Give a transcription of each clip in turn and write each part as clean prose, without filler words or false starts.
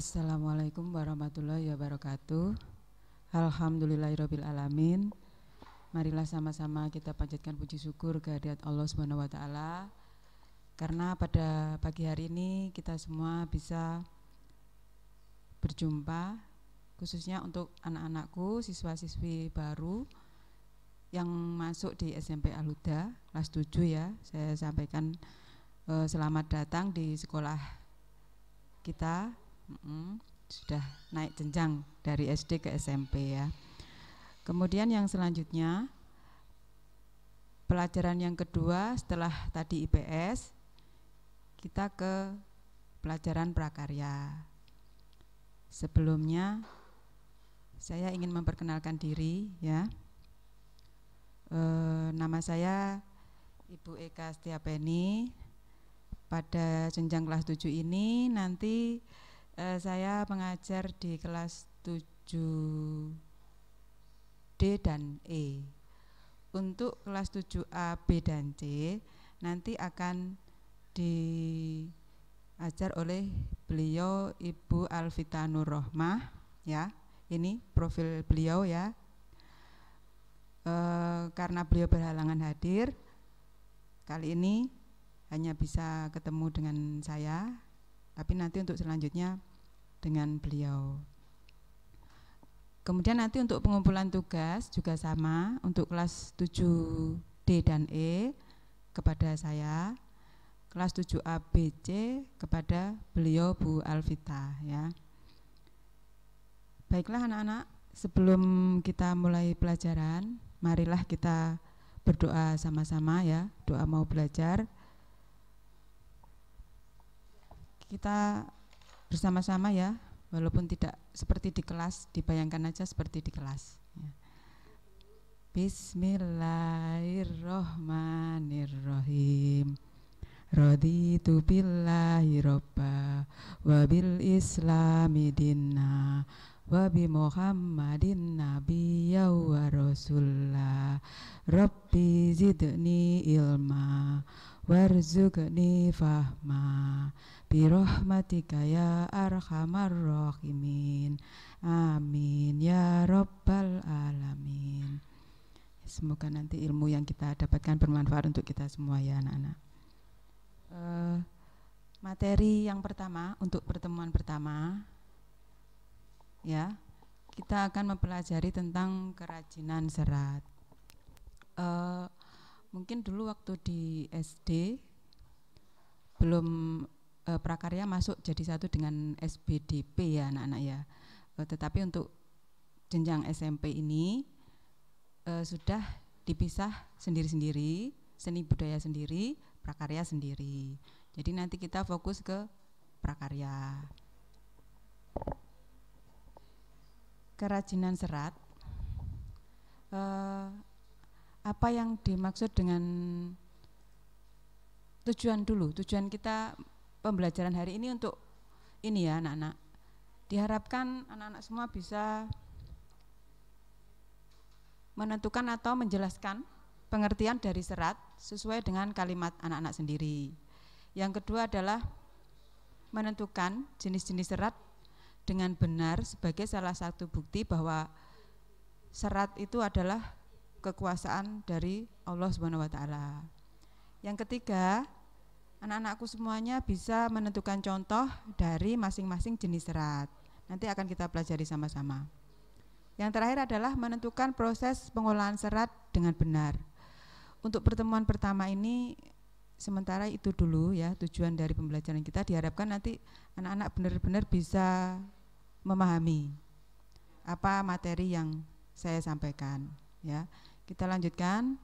Assalamualaikum warahmatullahi wabarakatuh. Alhamdulillahirabbil alamin. Marilah sama-sama kita panjatkan puji syukur kehadirat Allah Subhanahu wa taala. Karena pada pagi hari ini kita semua bisa berjumpa, khususnya untuk anak-anakku, siswa-siswi baru yang masuk di SMP Al-Huda kelas 7 ya. Saya sampaikan selamat datang di sekolah kita. Sudah naik jenjang dari SD ke SMP ya. Kemudian yang selanjutnya, pelajaran yang kedua setelah tadi IPS, kita ke pelajaran prakarya. Sebelumnya saya ingin memperkenalkan diri ya. Nama saya Ibu Eka Setiapeni. Pada jenjang kelas 7 ini nanti saya mengajar di kelas 7D dan E. Untuk kelas 7A, B, dan C nanti akan diajar oleh beliau Ibu Alvita Nurrohmah ya. Ini profil beliau ya. Karena beliau berhalangan hadir, kali ini hanya bisa ketemu dengan saya, tapi nanti untuk selanjutnya dengan beliau. Kemudian nanti untuk pengumpulan tugas juga sama, untuk kelas 7D dan E kepada saya, kelas 7A, B, C kepada beliau Bu Alvita ya. Baiklah anak-anak, sebelum kita mulai pelajaran, marilah kita berdoa sama-sama ya, doa mau belajar. Kita bersama-sama ya, walaupun tidak seperti di kelas, dibayangkan aja seperti di kelas ya. Bismillahirrohmanirrohim. Raditu billahi robba wa bil islami dinna wa bi muhammadin nabiyya wa rasulullah. Rabbi zidni ilma warzuqni fahma birahmatika ya arhamar rahimin. Amin ya rabbal alamin. Semoga nanti ilmu yang kita dapatkan bermanfaat untuk kita semua ya anak-anak. Materi yang pertama untuk pertemuan pertama ya, kita akan mempelajari tentang kerajinan serat. Mungkin dulu waktu di SD belum prakarya masuk jadi satu dengan SBDP ya anak-anak ya. Tetapi untuk jenjang SMP ini sudah dipisah sendiri-sendiri, seni budaya sendiri, prakarya sendiri. Jadi nanti kita fokus ke prakarya. Kerajinan serat, apa yang dimaksud dengan tujuan dulu? Tujuan kita pembelajaran hari ini untuk ini ya anak-anak. Diharapkan anak-anak semua bisa menentukan atau menjelaskan pengertian dari serat sesuai dengan kalimat anak-anak sendiri. Yang kedua adalah menentukan jenis-jenis serat dengan benar sebagai salah satu bukti bahwa serat itu adalah kekuasaan dari Allah Subhanahu wa taala. Yang ketiga, anak-anakku semuanya bisa menentukan contoh dari masing-masing jenis serat. Nanti akan kita pelajari sama-sama. Yang terakhir adalah menentukan proses pengolahan serat dengan benar. Untuk pertemuan pertama ini sementara itu dulu ya, tujuan dari pembelajaran kita. Diharapkan nanti anak-anak benar-benar bisa memahami apa materi yang saya sampaikan ya. Kita lanjutkan.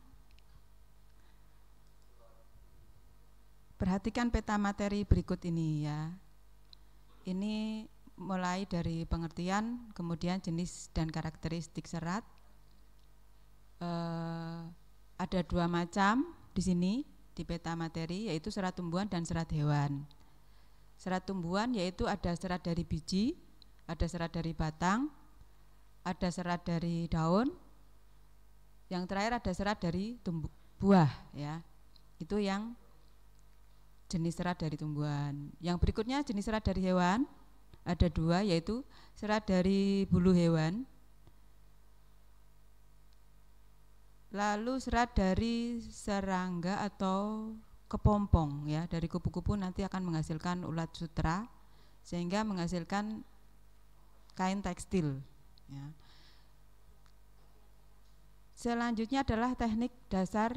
Perhatikan peta materi berikut ini ya. Ini mulai dari pengertian, kemudian jenis dan karakteristik serat. Ada dua macam di sini di peta materi, yaitu serat tumbuhan dan serat hewan. Serat tumbuhan yaitu ada serat dari biji, ada serat dari batang, ada serat dari daun, yang terakhir ada serat dari buah ya. Itu yang jenis serat dari tumbuhan. Yang berikutnya jenis serat dari hewan. ada dua, yaitu serat dari bulu hewan, lalu serat dari serangga atau kepompong ya, dari kupu-kupu nanti akan menghasilkan ulat sutra sehingga menghasilkan kain tekstil ya. Selanjutnya adalah teknik dasar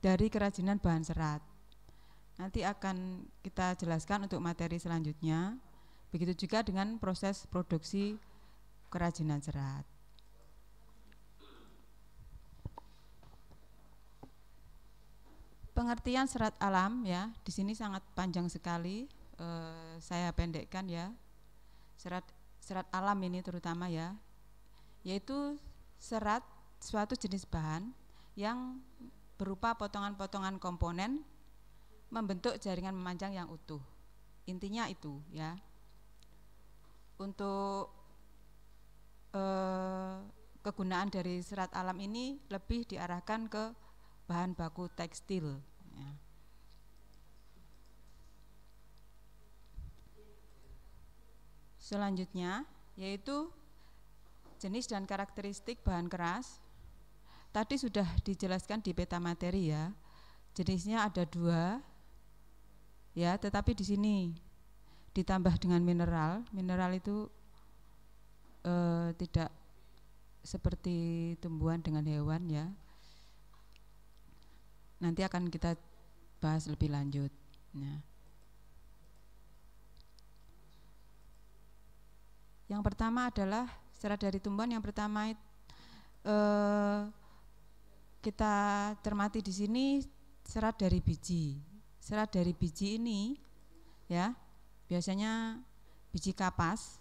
dari kerajinan bahan serat. Nanti akan kita jelaskan untuk materi selanjutnya. Begitu juga dengan proses produksi kerajinan serat. Pengertian serat alam ya, di sini sangat panjang sekali. Saya pendekkan ya. Serat alam ini terutama ya, yaitu serat suatu jenis bahan yang berupa potongan-potongan komponen membentuk jaringan memanjang yang utuh. Intinya itu ya. Untuk kegunaan dari serat alam ini lebih diarahkan ke bahan baku tekstil ya. Selanjutnya yaitu jenis dan karakteristik bahan keras. Tadi sudah dijelaskan di peta materi ya. Jenisnya ada dua ya, tetapi di sini ditambah dengan mineral. Mineral itu tidak seperti tumbuhan dengan hewan ya. Nanti akan kita bahas lebih lanjut ya. Yang pertama adalah serat dari tumbuhan. Yang pertama kita cermati di sini serat dari biji. Serat dari biji ini ya, biasanya biji kapas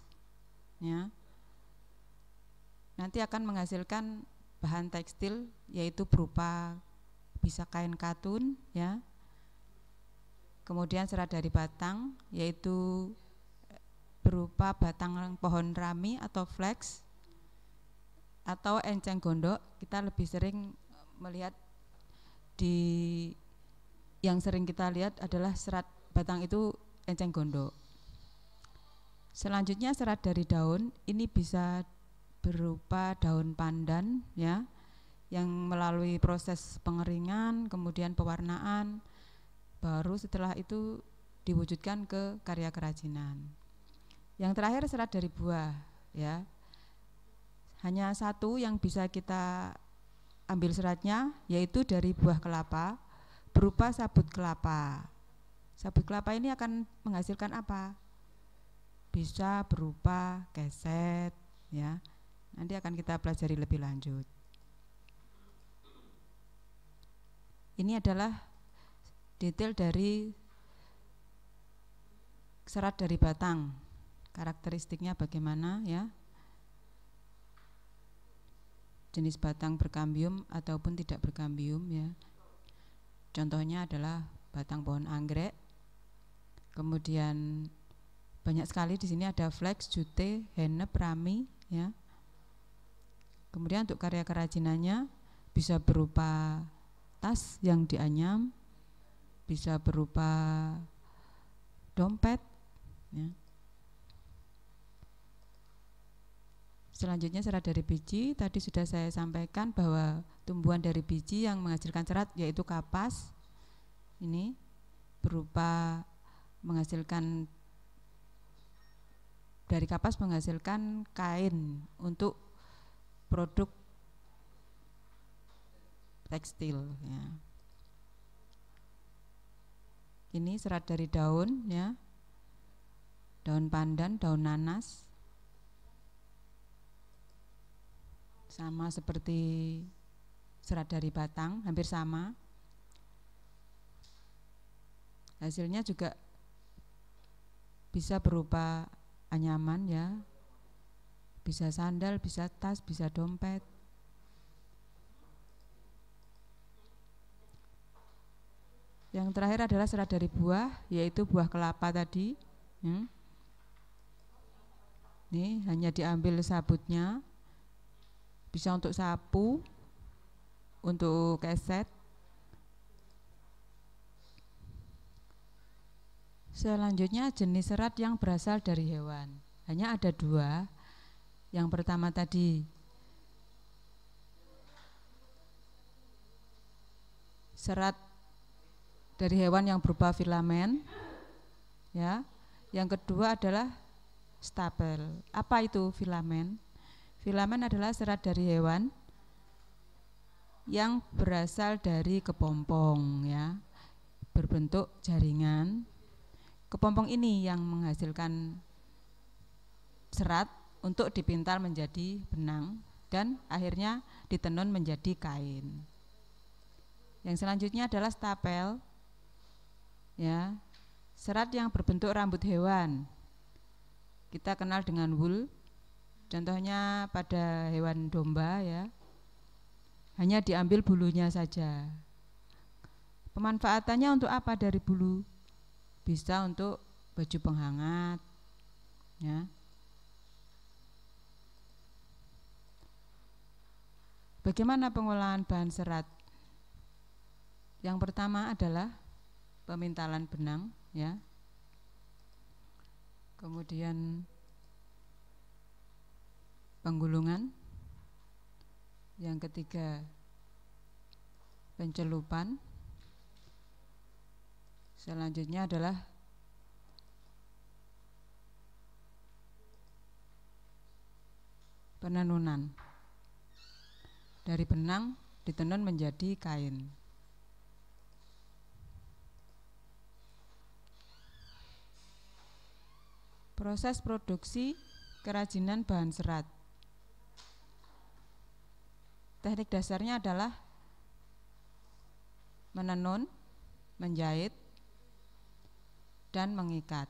ya, nanti akan menghasilkan bahan tekstil, yaitu berupa bisa kain katun ya. Kemudian serat dari batang, yaitu berupa batang pohon rami atau flax atau enceng gondok. Kita lebih sering melihat yang sering kita lihat adalah serat batang itu enceng gondok. Selanjutnya serat dari daun, ini bisa berupa daun pandan ya, yang melalui proses pengeringan, kemudian pewarnaan, baru setelah itu diwujudkan ke karya kerajinan. Yang terakhir serat dari buah ya. Hanya satu yang bisa kita ambil seratnya, yaitu dari buah kelapa berupa sabut kelapa. Sabut kelapa ini akan menghasilkan apa? Bisa berupa keset ya. Nanti akan kita pelajari lebih lanjut. Ini adalah detail dari serat dari batang. Karakteristiknya bagaimana ya? Jenis batang berkambium ataupun tidak berkambium ya. Contohnya adalah batang pohon anggrek. Kemudian banyak sekali di sini ada flax, jute, hennep, rami ya. Kemudian untuk karya kerajinannya bisa berupa tas yang dianyam, bisa berupa dompet ya. Selanjutnya serat dari biji, tadi sudah saya sampaikan bahwa tumbuhan dari biji yang menghasilkan serat yaitu kapas. Ini berupa menghasilkan, dari kapas menghasilkan kain untuk produk tekstil ya. Ini serat dari daun ya, daun pandan, daun nanas. Sama seperti serat dari batang, hampir sama. Hasilnya juga bisa berupa anyaman ya, bisa sandal, bisa tas, bisa dompet. Yang terakhir adalah serat dari buah, yaitu buah kelapa tadi. Ini hanya diambil sabutnya, bisa untuk sapu, untuk keset. Selanjutnya jenis serat yang berasal dari hewan. hanya ada dua. Yang pertama tadi serat dari hewan yang berupa filamen, ya. Yang kedua adalah stapel. Apa itu filamen? Filamen adalah serat dari hewan yang berasal dari kepompong, ya, berbentuk jaringan. Kepompong ini yang menghasilkan serat untuk dipintal menjadi benang dan akhirnya ditenun menjadi kain. Yang selanjutnya adalah stapel, ya, serat yang berbentuk rambut hewan. Kita kenal dengan wool, contohnya pada hewan domba, ya, hanya diambil bulunya saja. Pemanfaatannya untuk apa dari bulu? Bisa untuk baju penghangat, ya. Bagaimana pengolahan bahan serat? Yang pertama adalah pemintalan benang, ya. Kemudian penggulungan. Yang ketiga pencelupan. Selanjutnya adalah penenunan. Dari benang ditenun menjadi kain. Proses produksi kerajinan bahan serat. Teknik dasarnya adalah menenun, menjahit, dan mengikat.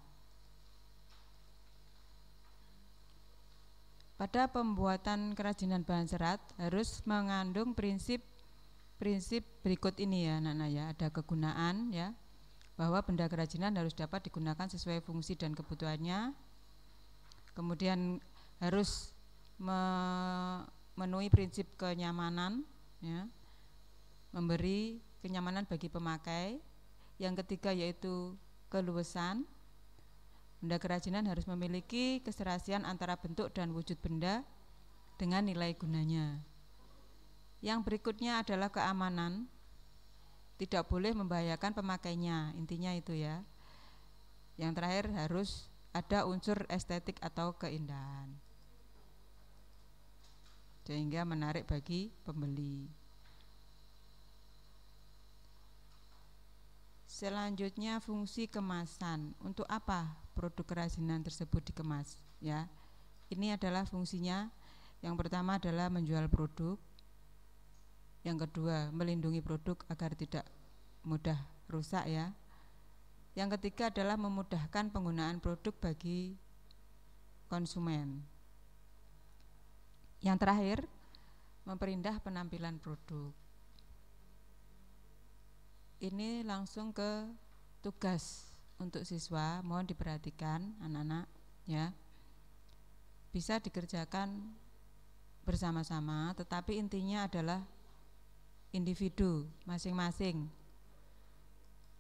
Pada pembuatan kerajinan bahan serat harus mengandung prinsip berikut ini, ya, anak-anak, ya. Ada kegunaan, ya, bahwa benda kerajinan harus dapat digunakan sesuai fungsi dan kebutuhannya. Kemudian harus memenuhi prinsip kenyamanan, ya, memberi kenyamanan bagi pemakai. Yang ketiga yaitu keluasan. Benda kerajinan harus memiliki keserasian antara bentuk dan wujud benda dengan nilai gunanya. Yang berikutnya adalah keamanan. Tidak boleh membahayakan pemakainya, intinya itu, ya. Yang terakhir harus ada unsur estetik atau keindahan sehingga menarik bagi pembeli. Selanjutnya fungsi kemasan. Untuk apa produk kerajinan tersebut dikemas, ya? Ini adalah fungsinya. Yang pertama adalah menjual produk. Yang kedua melindungi produk agar tidak mudah rusak, ya. Yang ketiga adalah memudahkan penggunaan produk bagi konsumen. Yang terakhir, memperindah penampilan produk. Ini langsung ke tugas untuk siswa, mohon diperhatikan anak-anak, ya. Bisa dikerjakan bersama-sama, tetapi intinya adalah individu masing-masing,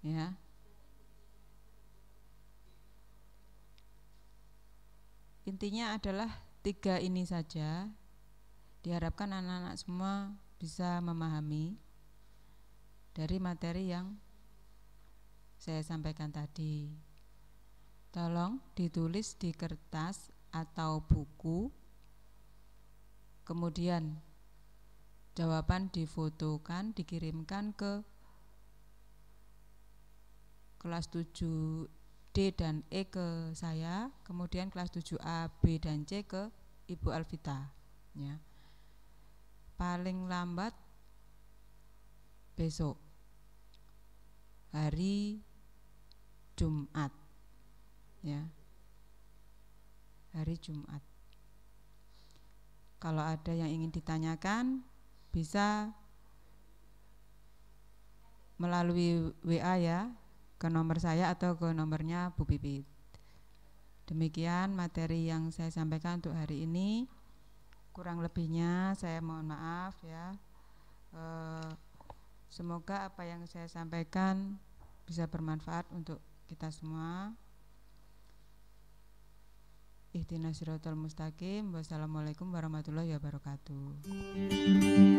ya. Intinya adalah 3 ini saja. Diharapkan anak-anak semua bisa memahami dari materi yang saya sampaikan tadi. Tolong ditulis di kertas atau buku. Kemudian jawaban difotokan, dikirimkan ke kelas 7 D dan E ke saya, kemudian kelas 7A, B dan C ke Ibu Alvita, ya. Paling lambat besok hari Jumat, ya. Hari Jumat. Kalau ada yang ingin ditanyakan bisa melalui WA, ya, ke nomor saya atau ke nomornya Bu Pipit. Demikian materi yang saya sampaikan untuk hari ini. Kurang lebihnya saya mohon maaf, ya. Semoga apa yang saya sampaikan bisa bermanfaat untuk kita semua. Ihdinas siratal mustaqim. Wassalamualaikum warahmatullahi wabarakatuh.